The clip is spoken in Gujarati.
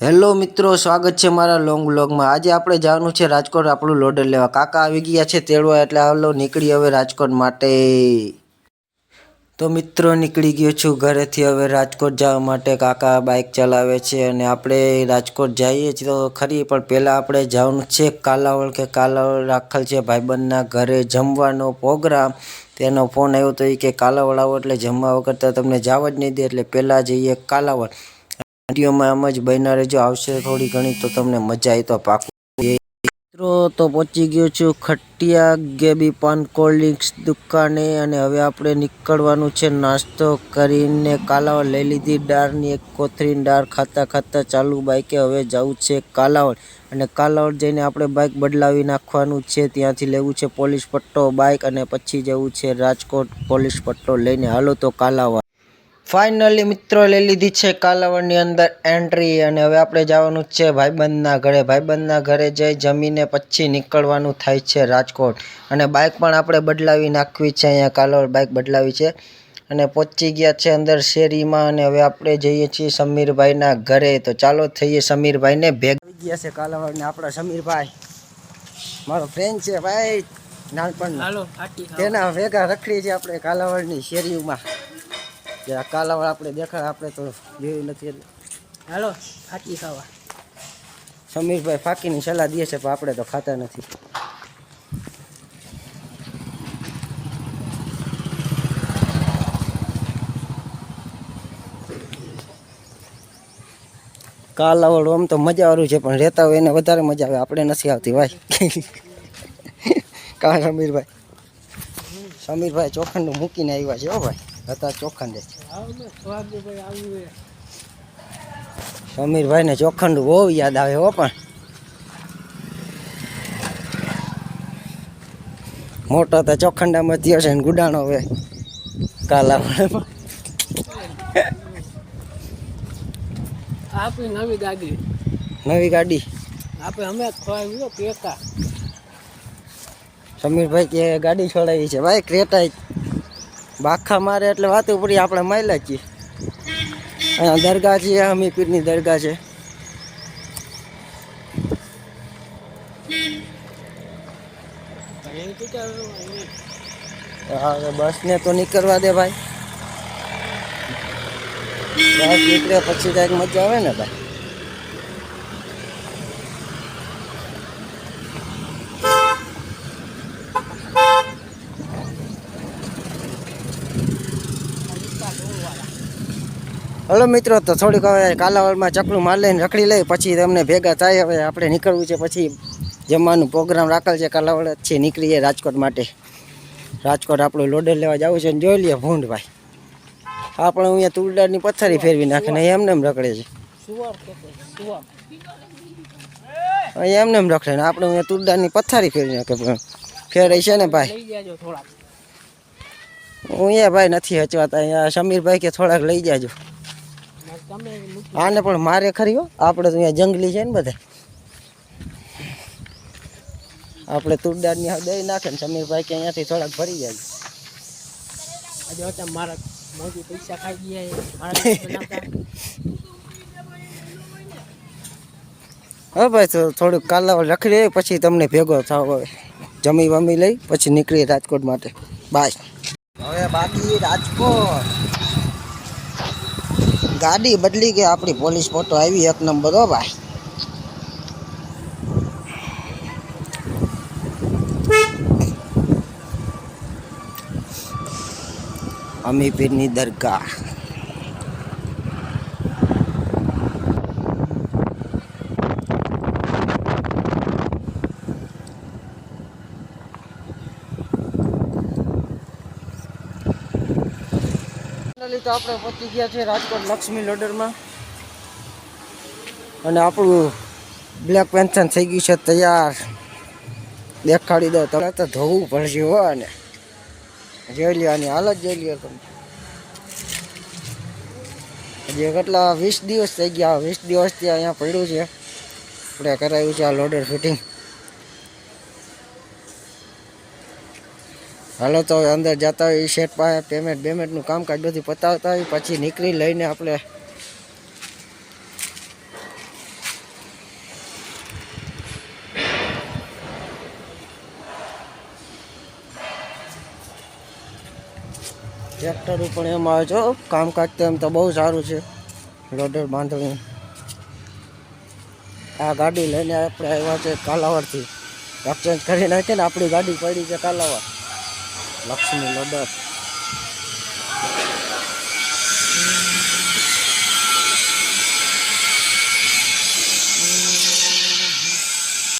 હેલો મિત્રો, સ્વાગત છે મારા લોંગ વ્લોગમાં। આજે આપણે જવાનું છે રાજકોટ આપણું લોડર લેવા। કાકા આવી ગયા છે તેડવા, એટલે હાલો નીકળી હવે રાજકોટ માટે। તો મિત્રો નીકળી ગયો છું ઘરેથી હવે રાજકોટ જવા માટે। કાકા બાઇક ચલાવે છે અને આપણે રાજકોટ જઈએ છીએ તો ખરી, પણ પહેલાં આપણે જવાનું છે કાલાવડ। કે કાલાવડ રાખેલ છે ભાઈબંધના ઘરે જમવાનો પ્રોગ્રામ। તેનો ફોન આવ્યો તો એ કે કાલાવડ આવો એટલે જમવા વગર તો તમને જવા જ નહીં દે, એટલે પહેલાં જઈએ કાલાવડ। વિડીયોમાં આમ જ બન્યા રહેજો, આવશે થોડી ઘણી તો તમને મજા આવી તો પાકું। મિત્રો તો પહોંચી ગયો છું ખટિયા ગેબી પાન કોલ્ડ ડ્રિંક્સ દુકાને, અને હવે આપણે નીકળવાનું છે નાસ્તો કરીને। કાલાવડ લઈ લીધી દાળની એક કોથળીની દાળ ખાતા ખાતા ચાલુ બાઈકે હવે જવું છે કાલાવડ। અને કાલાવડ જઈને આપણે બાઇક બદલાવી નાખવાનું છે, ત્યાંથી લેવું છે પોલીસ પટ્ટો બાઇક, અને પછી જવું છે રાજકોટ પોલીસ પટ્ટો લઈને। હાલો તો કાલાવડ। ફાઇનલી મિત્રો લઈ લીધી છે કાલાવડની અંદર એન્ટ્રી, અને હવે આપણે જવાનું છે ભાઈબંધના ઘરે। ભાઈબંધના ઘરે જઈ જમીને પછી નીકળવાનું થાય છે રાજકોટ। અને બાઇક પણ આપણે બદલાવી નાખવી છે, અહીંયા કાલાવડ બાઇક બદલાવી છે। અને પહોંચી ગયા છે અંદર શેરીમાં, અને હવે આપણે જઈએ છીએ સમીરભાઈના ઘરે। તો ચાલો થઈએ સમીરભાઈને ભેગા। આવી ગયા છે કાલાવડને આપણા સમીરભાઈ, મારો ફ્રેન્ડ છે ભાઈ નાનપણનો, તેના ભેગા રખડી છે આપણે કાલાવડની શેરીમાં। આ કાલાવડ આપણે દેખાડ, આપણે તો જોયું નથી એટલે હાલો ફાકી ખાવા। સમીરભાઈ ફાકીની સલાહ દે છે પણ આપણે તો ખાતા નથી। કાલાવડ આમ તો મજા વાળું છે, પણ રહેતા હોય એને વધારે મજા આવે, આપણે નથી આવતી ભાઈ। કા સમીરભાઈ? સમીરભાઈ ચોખંડું મૂકીને આવ્યા છે હો ભાઈ, હતા ચોખંડે। સમીરભાઈ ને ચોખંડ બહુ યાદ આવે હો, પણ મોટો તો ચોખંડામાં થયો છે ને ગુડાણો હવે કાલાવડમાં। આપણી નવી ગાડી આપણે અમે ખોવાઈ ક્રેટા। સમીરભાઈ કે ગાડી છોડાવી છે ભાઈ, ક્રેટા બાખા મારે એટલે વાત ઉપરી આપણે માયલા છીએ। અહીંયા દરગાહ છે, હમીરપીરની દરગાહ છે। હવે બસ ને તો નીકળવા દે ભાઈ, બસ નીકળે પછી કંઈક મજા આવે ને ભાઈ। હલો મિત્રો, તો થોડીક હવે કાલાવડમાં ચકલું માર લઈને રખડી લઈ, પછી તમને ભેગા થાય। હવે આપણે નીકળવું છે, પછી જમવાનું પ્રોગ્રામ રાખેલ છે કાલાવડ છે, નીકળીએ રાજકોટ માટે। રાજકોટ આપણું લોડર લેવા જવું છે, ને જોઈ લઈએ ભૂંડ ભાઈ આપણે અહીંયા તુરડાની પથ્થારી ફેરવી નાખે ને એમને એમ રખડે છે। અહીંયા એમને એમ રખડે ને આપણે અહીંયા તુરડાની પથ્થારી ફેરવી નાખે, ફેરાય છે ને ભાઈ। હું અહીંયા ભાઈ નથી હચવાતા, અહીંયા સમીરભાઈ કે થોડાક લઈ જાજો। આને પણ મારે ખરી હો, આપણે તો અહીંયા જંગલી છે ને બધા, આપણે તુરદારની દઈ નાખે ને સમીરભાઈ કે અહીંયાથી થોડાક ભરી જાય। હા ભાઈ, તો થોડુંક કાલાવડ રખડી પછી તમને ભેગો થાવ। હવે જમી વમી લઈ પછી નીકળીએ રાજકોટ માટે, બાય। હવે બાકી રાજકોટ ગાડી બદલી ગઈ આપણી, પોલીસ ફોટો આવી એક નંબર હો ભાઈ। હમીરપીરની દરગાહ તો આપણે પહોંચી ગયા છે રાજકોટ લક્ષ્મી લોડરમાં, અને આપણું બ્લેક પેન્શન થઈ ગયું છે તૈયાર। દેખાડી દો તો ધોવું પડશે હો, અને જોઈ લ્યો આની હાલત જોઈ લ્યો તમે। હજી કેટલા 20 દિવસ થઈ ગયા, 20 દિવસથી અહીંયા પડ્યું છે, આપણે કરાવ્યું છે આ લોડર ફિટિંગ। હાલો તો હવે અંદર જતા હોય શેઠ પાસે પેમેન્ટનું કામકાજ બધું પતાવતા હોય, પછી નીકળી લઈને આપણે ટ્રેક્ટર પણ એમ આવે છે કામકાજ તો એમ તો બહુ સારું છે લોડર બાંધણી. આ ગાડી લઈને આપણે આવ્યા છે કાલાવાડથી. એક્સચેન્જ કરી નાખીએ ને આપણી ગાડી પડી છે કાલાવાડ લક્ષ્મી લોડર.